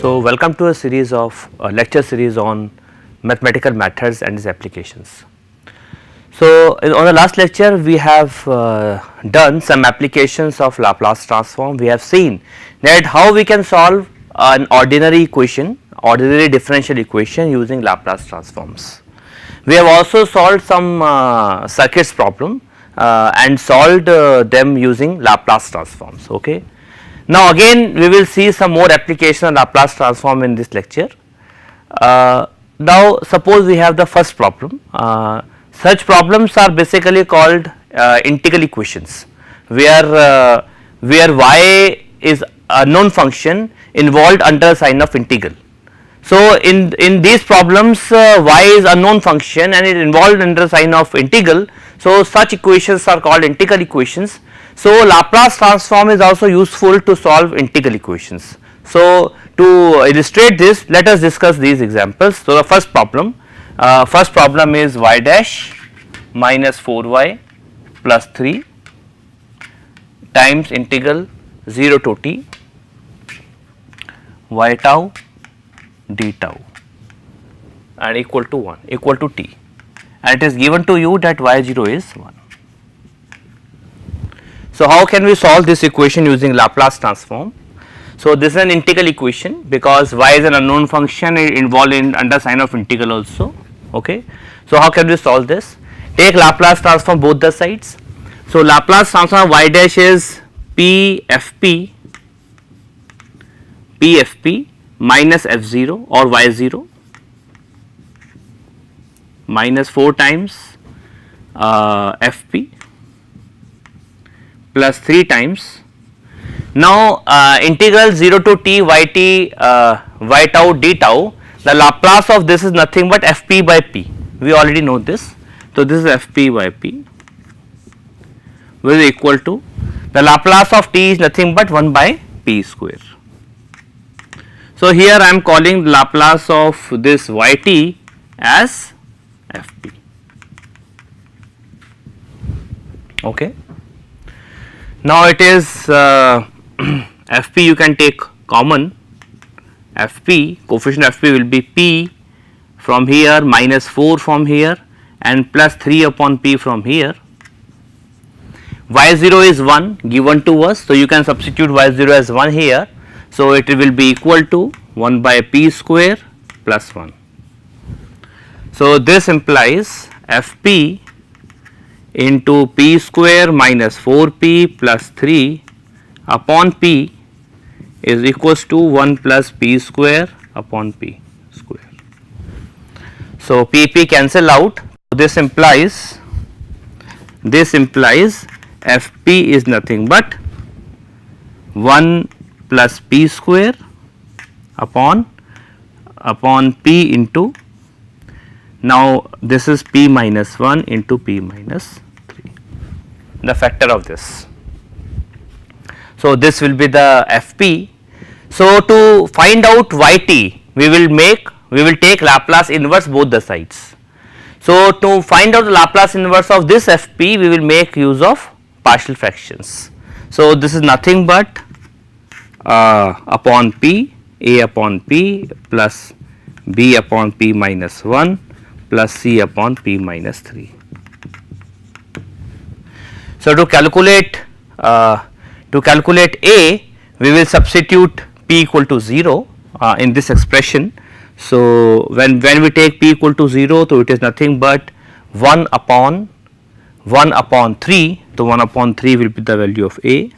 So, welcome to a series of lecture series on mathematical methods and its applications. So, on the last lecture we have done some applications of Laplace transform. We have seen that how we can solve an ordinary equation, ordinary differential equation using Laplace transforms. We have also solved some circuits problem and solved them using Laplace transforms. Okay. Now again we will see some more application of Laplace transform in this lecture. Now suppose we have the first problem. Such problems are basically called integral equations, where y is a known function involved under a sign of integral. So in these problems y is a known function and it involved under a sign of integral. So such equations are called integral equations. So Laplace transform is also useful to solve integral equations. So to illustrate this, let us discuss these examples. So the first problem is y dash minus 4y plus 3 times integral 0 to t y tau d tau and equal to 1 equal to t, and it is given to you that y0 is 1. So how can we solve this equation using Laplace transform? So this is an integral equation because y is an unknown function involved in under sign of integral also. Okay. So how can we solve this? Take Laplace transform both the sides. So Laplace transform y dash is p fp minus f0 or y0 minus 4 times fp plus 3 times. Now integral 0 to t y tau d tau, the Laplace of this is nothing but fp by p, we already know this. So this is fp by p which is equal to the Laplace of t is nothing but 1 by p square. So here I am calling Laplace of this yt as fp. Okay. Now it is fp, you can take common fp, coefficient fp will be p from here minus 4 from here and plus 3 upon p from here. y0 is 1 given to us, so you can substitute y0 as 1 here. So it will be equal to 1 by p square plus 1. So this implies fp into p square minus 4p plus 3 upon p is equals to 1 plus p square upon p square. So p cancel out. This implies fp is nothing but 1 plus p square upon p into, now this is p minus 1 into p minus 3, the factor of this. So this will be the fp. So to find out yt, we will take Laplace inverse both the sides. So to find out the Laplace inverse of this fp, we will make use of partial fractions. So this is nothing but upon p, a upon p plus b upon p minus 1 plus c upon p minus 3. So to calculate a, we will substitute p equal to 0 in this expression. So when we take p equal to 0, so it is nothing but 1 upon 3. So 1 upon 3 will be the value of a.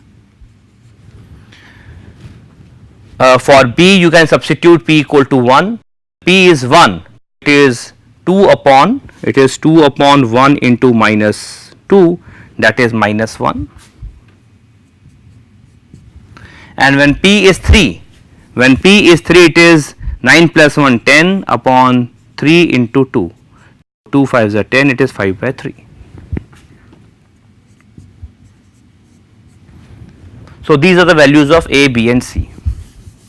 For b you can substitute p equal to 1, p is 1, it is 2 upon 1 into minus 2, that is minus 1, and when p is 3, it is 9 plus 1 10 upon 3 into 2, 2 5s are 10, it is 5 by 3. So these are the values of a, b and c.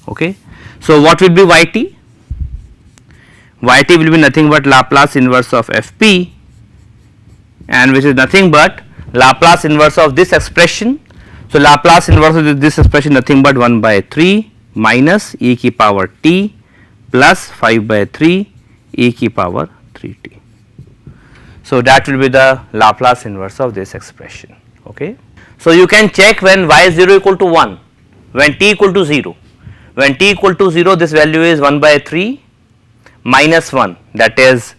Okay. So what will be yt? Yt will be nothing but Laplace inverse of fp, and which is nothing but Laplace inverse of this expression. So Laplace inverse of this expression nothing but 1 by 3 minus e की power t plus 5 by 3 e की power 3t. So, that will be the Laplace inverse of this expression. Okay. So, you can check when y is 0 equal to 1, when t equal to 0. When t equal to 0, this value is 1 by 3 minus 1, that is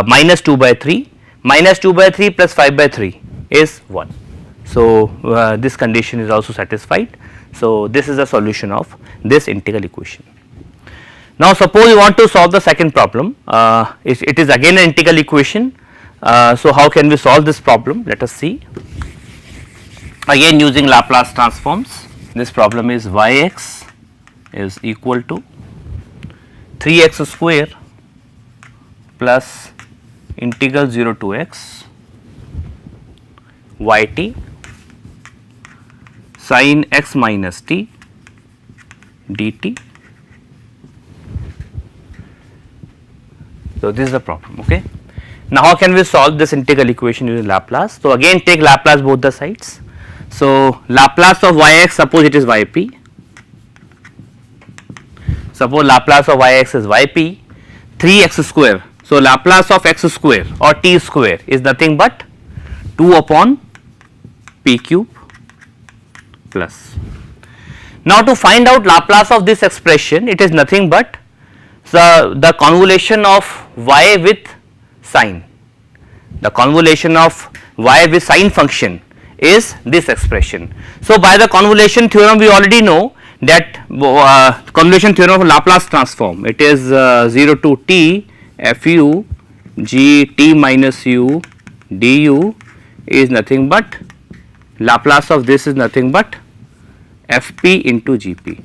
minus 2 by 3, minus 2 by 3 plus 5 by 3 is 1. So, this condition is also satisfied. So, this is the solution of this integral equation. Now, suppose you want to solve the second problem, it is again an integral equation. So, how can we solve this problem? Let us see. Again using Laplace transforms, this problem is yx is equal to 3x square plus integral 0 to x yt sin x minus t dt. So, this is the problem. Okay. Now, how can we solve this integral equation using Laplace? So, again take Laplace both the sides. So, Laplace of yx, suppose it is yp, suppose Laplace of yx is yp, 3x square. So, Laplace of x square or t square is nothing but 2 upon p cube plus. Now, to find out Laplace of this expression, it is nothing but the convolution of y with sine. The convolution of y with sine function is this expression. So, by the convolution theorem we already know that convolution theorem of Laplace transform, it is 0 to t fu g t minus u du is nothing but Laplace of this is nothing but fp into gp,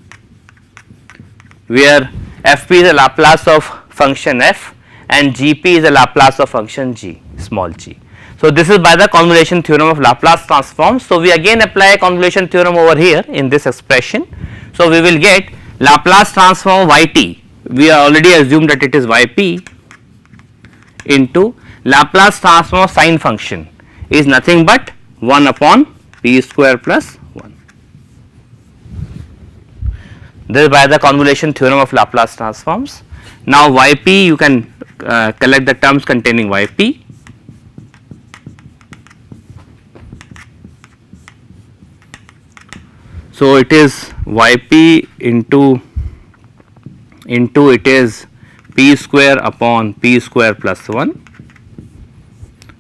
where fp is a Laplace of function f and gp is a Laplace of function g, small g. So, this is by the convolution theorem of Laplace transform. So, we again apply a convolution theorem over here in this expression. So, we will get Laplace transform of yt, we are already assumed that it is yp into Laplace transform of sine function is nothing but 1 upon p square plus 1. This is by the convolution theorem of Laplace transforms. Now, yp you can collect the terms containing yp. So, it is yp into it is p square upon p square plus 1,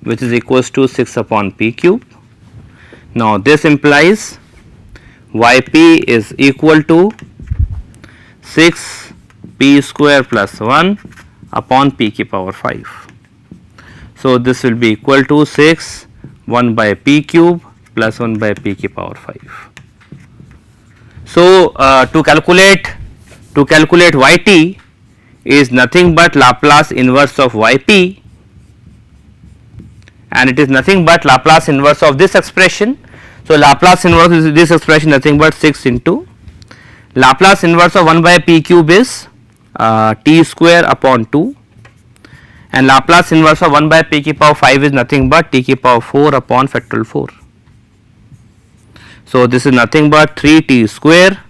which is equals to 6 upon p cube. Now, this implies yp is equal to 6 p square plus 1 upon p की power 5. So, this will be equal to 6 1 by p cube plus 1 by p की power 5. So, to calculate yt is nothing but Laplace inverse of yp, and it is nothing but Laplace inverse of this expression. So, Laplace inverse is this expression nothing but 6 into Laplace inverse of 1 by p cube is t square upon 2, and Laplace inverse of 1 by p की power 5 is nothing but t की power 4 upon factorial 4. So, this is nothing but 3t square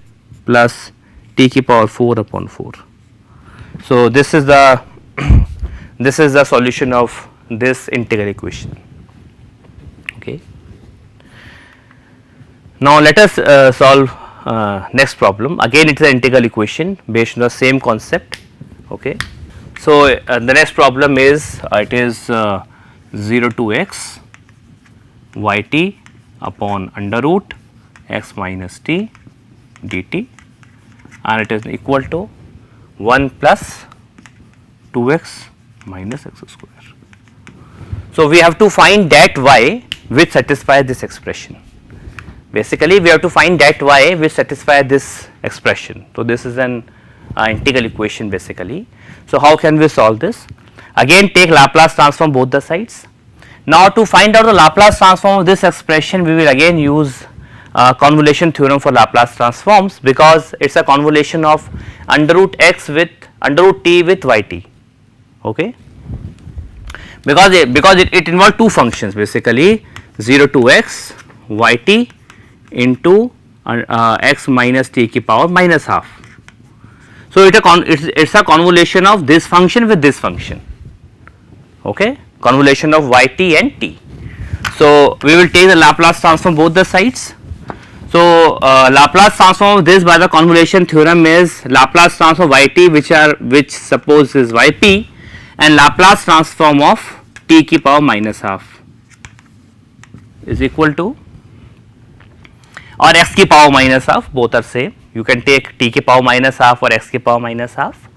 plus t की power 4 upon 4. So, this is the solution of this integral equation. Okay. Now, let us solve next problem. Again it is an integral equation based on the same concept. Okay. So, the next problem is it is 0 to x yt upon under root x minus t dt, and it is equal to 1 plus 2x minus x square. So, we have to find that y which satisfies this expression. Basically, we have to find that y which satisfies this expression. So, this is an integral equation basically. So, how can we solve this? Again take Laplace transform both the sides. Now, to find out the Laplace transform of this expression, we will again use convolution theorem for Laplace transforms, because it is a convolution of under root x with under root t with yt. Okay. Because it involves two functions basically 0 to x yt into x minus t ki power minus half. So, it's a convolution of this function with this function, okay, convolution of y t and t. So, we will take the Laplace transform both the sides. So, Laplace transform of this by the convolution theorem is Laplace transform y t which suppose is y p, and Laplace transform of t ki power minus half is equal to, or x ki power minus half, both are same. You can take t ki power minus half or x ki power minus half.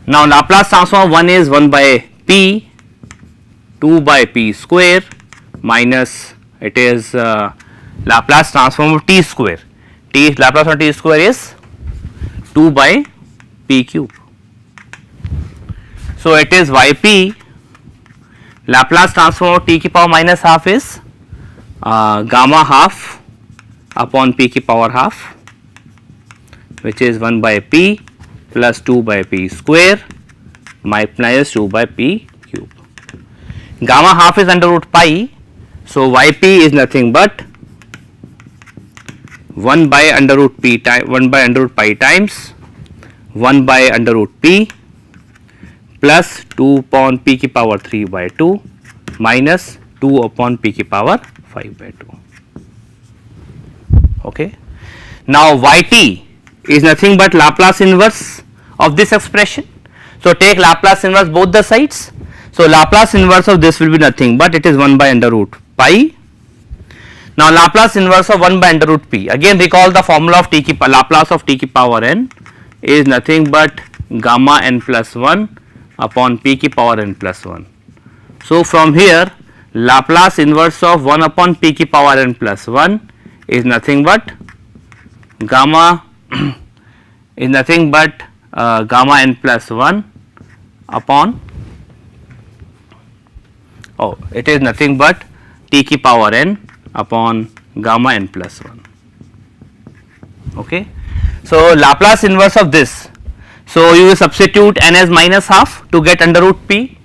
Now, Laplace transform of 1 is 1 by p, 2 by p square minus it is Laplace transform of t square. Laplace of t square is 2 by p cube. So, it is y p, Laplace transform of t ki power minus half is gamma half upon p ki power half, which is 1 by p plus 2 by p square minus 2 by p cube. Gamma half is under root pi. So, y p is nothing but 1 by under root p times 1 by under root pi times 1 by under root p plus 2 upon p ki power 3 by 2 minus 2 upon p ki power 5 by 2. Okay. Now, y t is nothing but Laplace inverse of this expression. So, take Laplace inverse both the sides. So, Laplace inverse of this will be nothing but it is 1 by under root pi. Now, Laplace inverse of 1 by under root p, again recall the formula of Laplace of t ki power n is nothing but gamma n plus 1 upon p ki power n plus 1. So, from here Laplace inverse of 1 upon p ki power n plus 1 is nothing but gamma is nothing but gamma n plus 1 upon, it is nothing but t ki power n upon gamma n plus 1. Okay. So, Laplace inverse of this. So, you will substitute n as minus half to get under root p.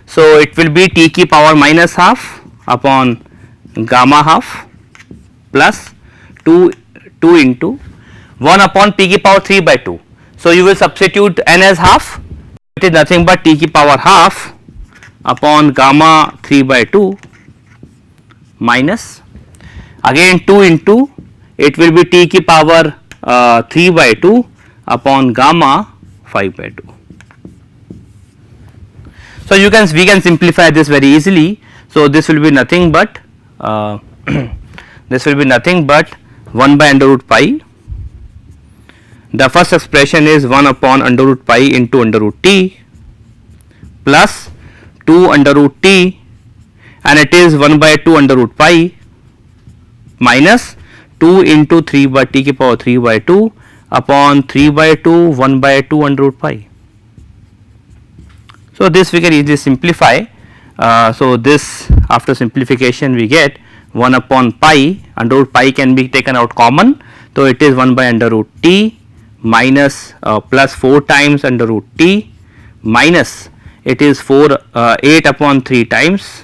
So, it will be t ki power minus half upon gamma half plus 2 into 1 upon p ki power 3 by 2. So, you will substitute n as half, it is nothing but t ki power half upon gamma 3 by 2 minus again 2 into it will be t ki power 3 by 2 upon gamma 5 by 2. So, we can simplify this very easily. So, this will be nothing but this will be nothing but 1 by under root pi. The first expression is 1 upon under root pi into under root t plus 2 under root t, and it is 1 by 2 under root pi minus 2 into 3 by t ki power 3 by 2 upon 3 by 2 1 by 2 under root pi. So, this we can easily simplify. So, this after simplification we get 1 upon pi, under root pi can be taken out common. So, it is 1 by under root t minus plus 4 times under root t minus it is 8 upon 3 times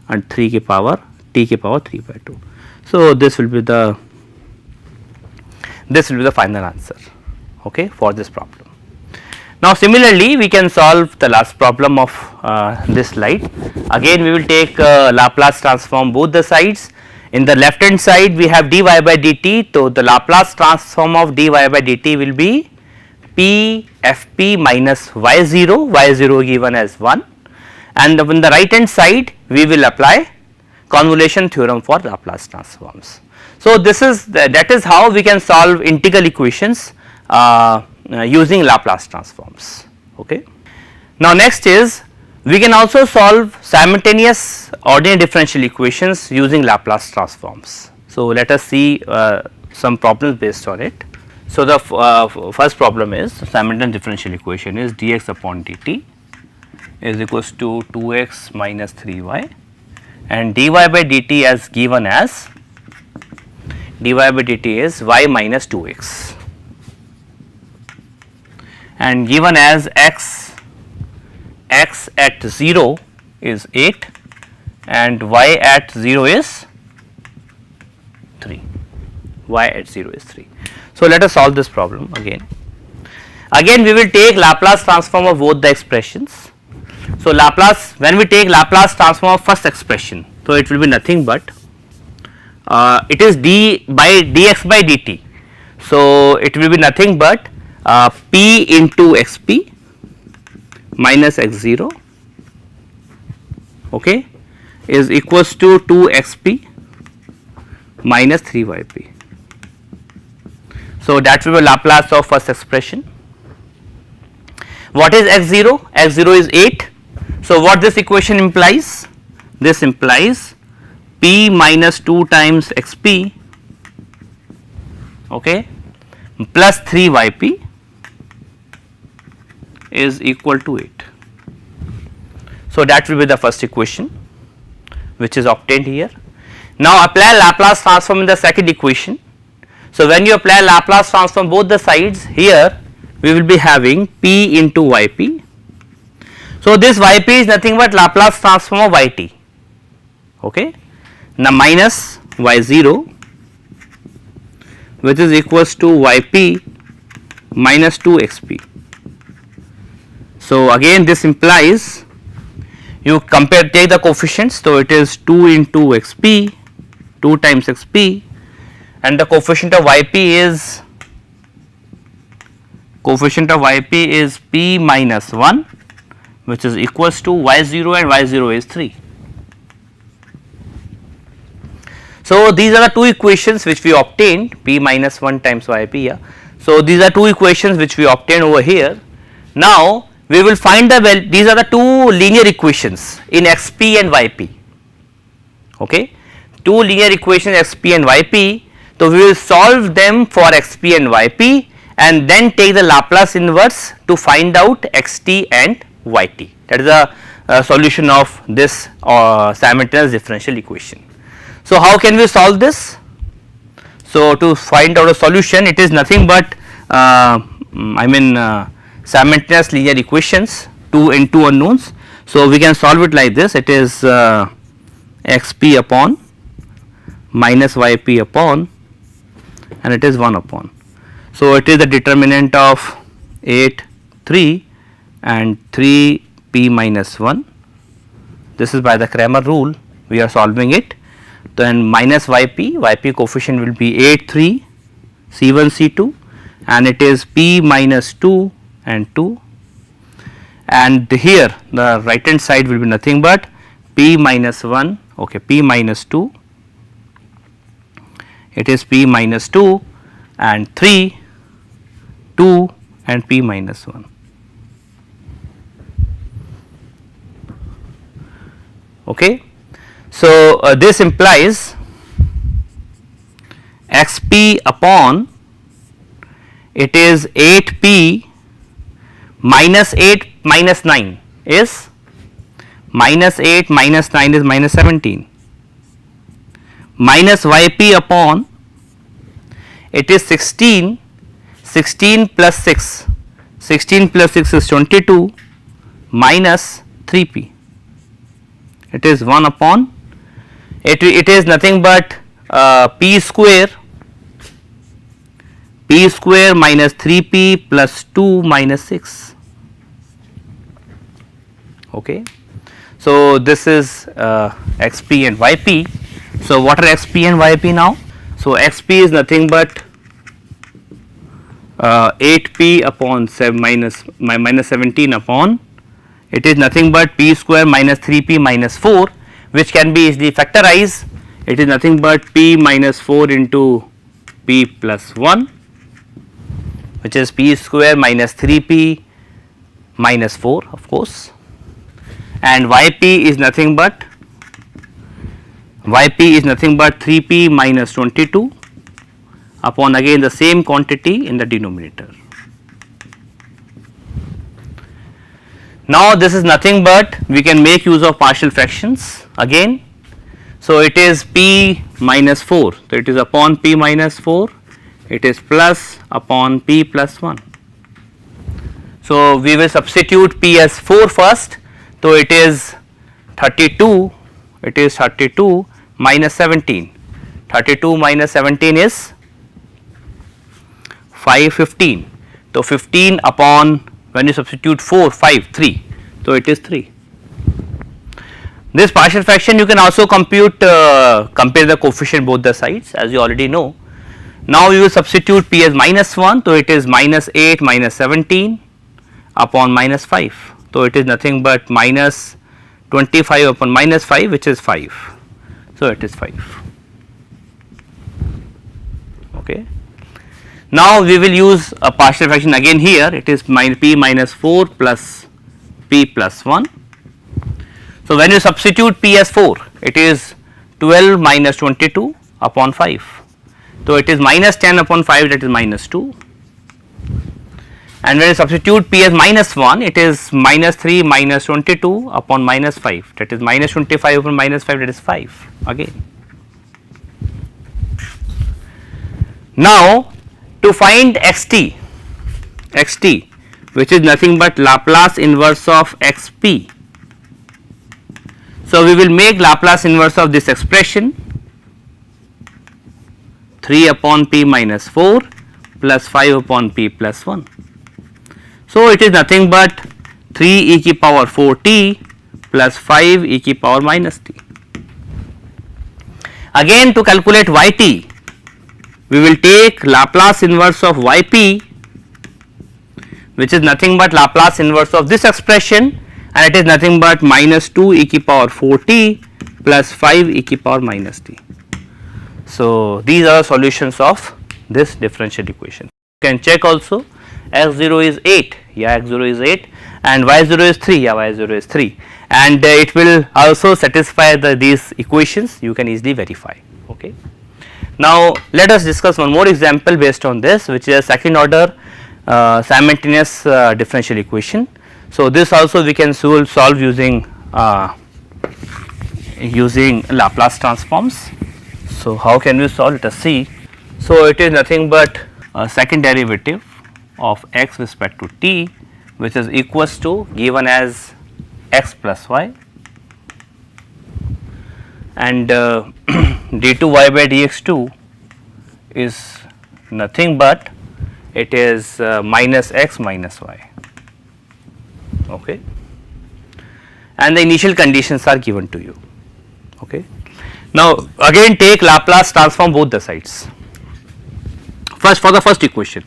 and 3 ki power t ki power 3 by 2. So, this will be the final answer, okay, for this problem. Now, similarly, we can solve the last problem of this slide. Again, we will take Laplace transform both the sides. In the left hand side, we have dy by dt. So, the Laplace transform of dy by dt will be p f p minus y0 given as 1, and on the right hand side we will apply convolution theorem for Laplace transforms. So, that is how we can solve integral equations using Laplace transforms. Okay. Now, next is we can also solve simultaneous ordinary differential equations using Laplace transforms. So, let us see some problems based on it. So, the first problem is simultaneous differential equation is dx upon dt is equals to 2x minus 3y, and dy by dt as given as dy by dt is y minus 2x, and given as x at 0 is 8 and y at 0 is 3, y at 0 is 3. So, let us solve this problem again. Again we will take Laplace transform of both the expressions. So, Laplace, when we take Laplace transform of first expression, so it will be nothing but it is d by dx by dt. So, it will be nothing but p into xp minus x0, okay, is equals to 2 xp minus 3 yp. So, that will be Laplace of first expression. What is x0? x0 is 8. So, what this equation implies? This implies p minus 2 times xp, okay, plus 3 yp is equal to 8. So, that will be the first equation which is obtained here. Now, apply Laplace transform in the second equation. So, when you apply Laplace transform both the sides, here we will be having p into yp. So, this yp is nothing but Laplace transform of yt, okay. Now, minus y0 which is equals to yp minus 2 xp. So, again this implies you compare, take the coefficients. So, it is 2 into xp, 2 times xp, and the coefficient of yp is p minus 1, which is equals to y0, and y0 is 3. So, these are the two equations which we obtained, p minus 1 times yp. Yeah. So, these are two equations which we obtained over here. Now, we will find the value. These are the two linear equations in xp and yp, okay, two linear equations xp and yp. So, we will solve them for xp and yp and then take the Laplace inverse to find out xt and yt. That is the solution of this simultaneous differential equation. So, how can we solve this? So, to find out a solution, it is nothing but simultaneous linear equations, 2 and 2 unknowns. So, we can solve it like this. It is xp upon minus yp upon, and it is 1 upon. So, it is the determinant of 8, 3 and 3 p minus 1. This is by the Kramer rule we are solving it. Then minus yp coefficient will be 8, 3, c1, c2, and it is p minus 2 and 2, and here the right hand side will be nothing but p minus 1, okay, p minus 2, it is p minus 2 and 3, 2 and p minus 1. Okay. So, this implies xp upon, it is 8p minus 8 minus 9 is minus 8 minus 9 is minus 17, minus yp upon, it is 16, 16 plus 6, 16 plus 6 is 22 minus 3p, it is 1 upon, it is nothing but p square minus 3p plus 2 minus 6. Okay. So, this is xp and yp. So, what are xp and yp now? So, xp is nothing but 8p upon minus 17 upon, it is nothing but p square minus 3p minus 4, which can be easily factorized. It is nothing but p minus 4 into p plus 1, which is p square minus 3p minus 4, of course, and yp is nothing but 3p minus 22 upon again the same quantity in the denominator. Now, this is nothing but we can make use of partial fractions again. So, it is p minus 4. So, it is upon p minus 4, it is plus upon p plus 1. So, we will substitute p as 4 first. So, it is 32 minus 17. 32 minus 17 is 515. So 15 upon, when you substitute 4, 5, 3, so it is 3. This partial fraction you can also compute, compare the coefficient both the sides, as you already know. Now you will substitute p as minus 1, so it is minus 8 minus 17 upon minus 5. So it is nothing but minus 25 upon minus 5, which is 5. So it is 5. Okay. Now we will use a partial fraction again here. It is p minus 4 plus p plus 1. So when you substitute p as 4, it is 12 minus 22 upon 5. So it is minus 10 upon 5, that is minus 2. And when you substitute p as minus 1, it is minus 3 minus 22 upon minus 5, that is minus 25 upon minus 5, that is 5 again. Now to find xt, which is nothing but Laplace inverse of xp. So we will make Laplace inverse of this expression 3 upon p minus 4 plus 5 upon p plus 1. So it is nothing but 3 e ki power 4 t plus 5 e ki power minus t. Again to calculate yt, we will take Laplace inverse of yp, which is nothing but Laplace inverse of this expression, and it is nothing but minus 2 e ki power 4 t plus 5 e ki power minus t. So these are solutions of this differential equation. You can check also, x0 is 8, yeah, x0 is 8, and y0 is 3, yeah, y0 is 3, and it will also satisfy these equations. You can easily verify. Okay. Now let us discuss one more example based on this, which is a second order simultaneous differential equation. So this also we can solve using Laplace transforms. So how can we solve? Let us see. So it is nothing but a second derivative of x with respect to t, which is equals to given as x plus y, and d2y by dx2 is nothing but it is minus x minus y. Okay. And the initial conditions are given to you. Okay. Now again take Laplace transform both the sides. First, for the first equation,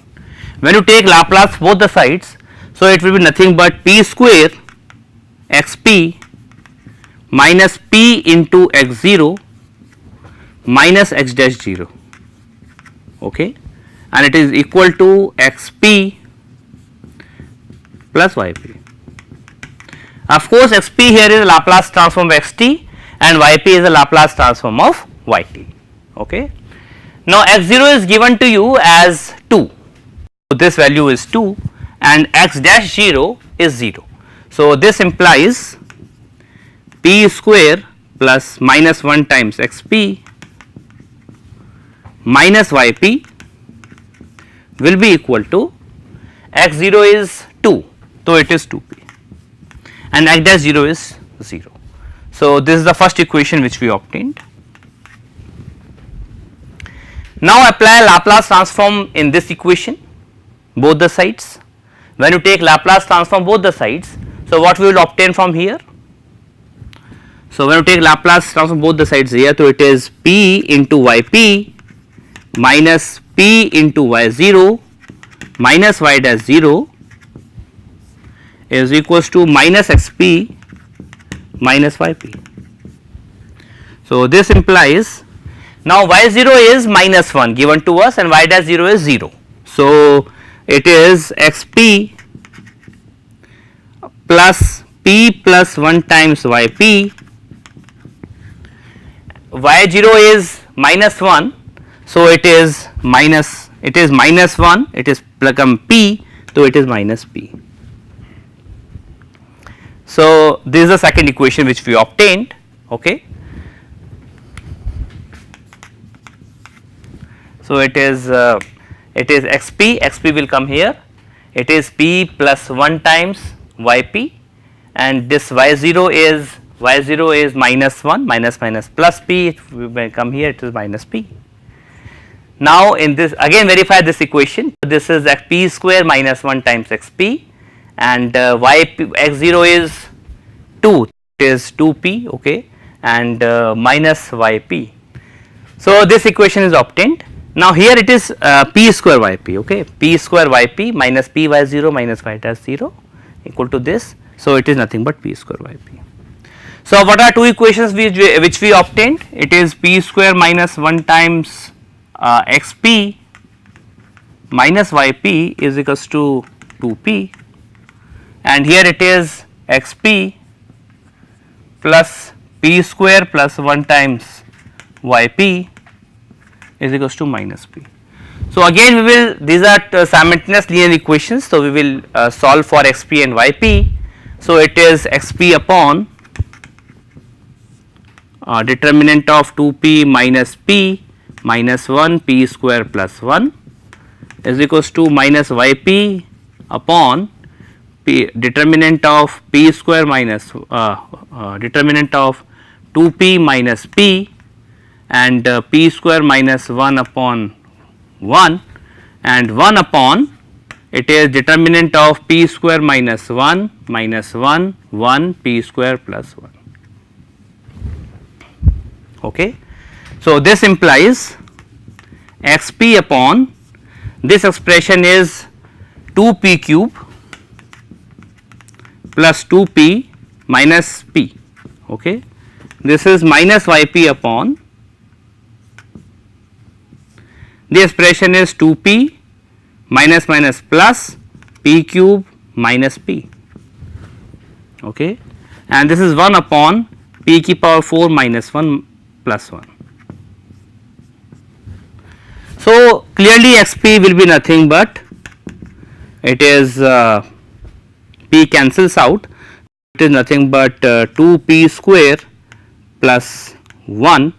when you take Laplace both the sides, so it will be nothing but p square xp minus p into x0 minus x dash 0, okay, and it is equal to xp plus yp. Of course xp here is a Laplace transform of xt and yp is a Laplace transform of yt. Okay. Now x0 is given to you as 2, so this value is 2, and x dash 0 is 0. So this implies p square plus minus 1 times xp minus yp will be equal to x0 is 2, so it is 2p, and x dash 0 is 0. So this is the first equation which we obtained. Now apply Laplace transform in this equation both the sides. When you take Laplace transform both the sides, so what we will obtain from here? So when you take Laplace transform both the sides here, so it is p into yp minus p into y0 minus y dash 0 is equals to minus xp minus yp. So this implies, now y0 is minus 1 given to us and y dash 0 is 0. So it is xp plus p plus 1 times yp, y0 is minus 1, so it is minus 1, it is become p, so it is minus p. So this is the second equation which we obtained. Okay. So it is xp will come here, it is p plus 1 times yp, and this y0 is y0 is minus 1, minus plus p, if we may come here it is minus p. Now in this again verify this equation, this is p square minus 1 times xp, and x0 is 2, it is 2p, okay, and minus yp. So this equation is obtained. Now here it is p square yp, okay, p square yp minus p y0 minus y dash 0 equal to this. So it is nothing but p square yp. So what are two equations which we obtained? It is p square minus 1 times xp minus yp is equals to 2p, and here it is xp plus p square plus 1 times yp is equals to minus p. So again we will, these are simultaneous linear equations, so we will solve for xp and yp. So it is xp upon determinant of 2p minus p minus 1 p square plus 1 is equals to minus yp upon determinant of p square minus determinant of 2p minus p and p square minus 1 upon 1, and 1 upon it is determinant of p square minus 1 minus 1 1 p square plus 1. Okay. So this implies xp upon this expression is 2p cube plus 2p minus p, okay. This is minus yp upon the expression is 2p minus minus plus p cube minus p, okay, and this is 1 upon p ki power 4 minus 1 plus 1. So clearly xp will be nothing but it is p cancels out, it is nothing but 2p square plus 1,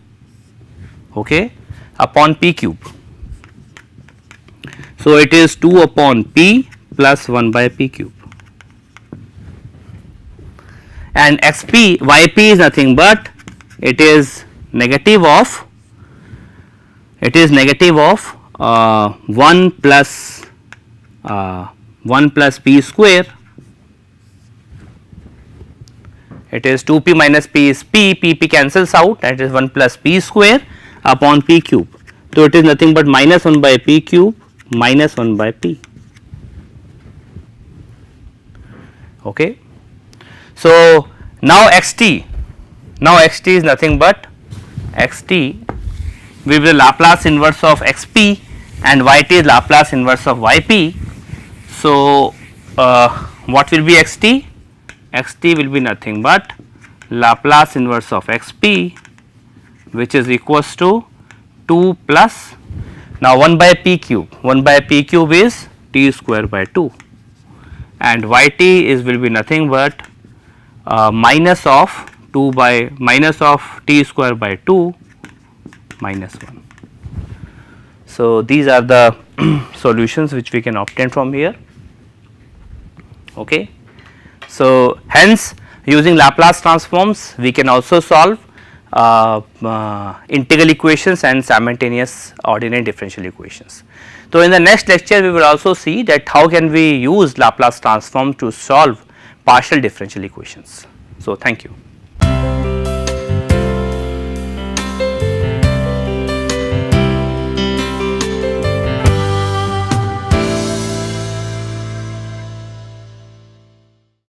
okay, upon p cube. So it is 2 upon p plus 1 by p cube, and xp yp is nothing but it is negative of 1 plus 1 plus p square, it is 2p minus p is p cancels out, that is 1 plus p square upon p cube. So it is nothing but minus 1 by p cube minus 1 by p, okay. So now xt is nothing but xt will be the Laplace inverse of xp and yt is Laplace inverse of yp. So what will be xt? Xt will be nothing but Laplace inverse of xp, which is equals to 2 plus, now 1 by p cube is t square by 2, and yt is will be nothing but minus of 2 by minus of t square by 2 minus 1. So these are the solutions which we can obtain from here, okay. So hence using Laplace transforms we can also solve integral equations and simultaneous ordinary differential equations. So in the next lecture we will also see that how can we use Laplace transform to solve partial differential equations. So thank you.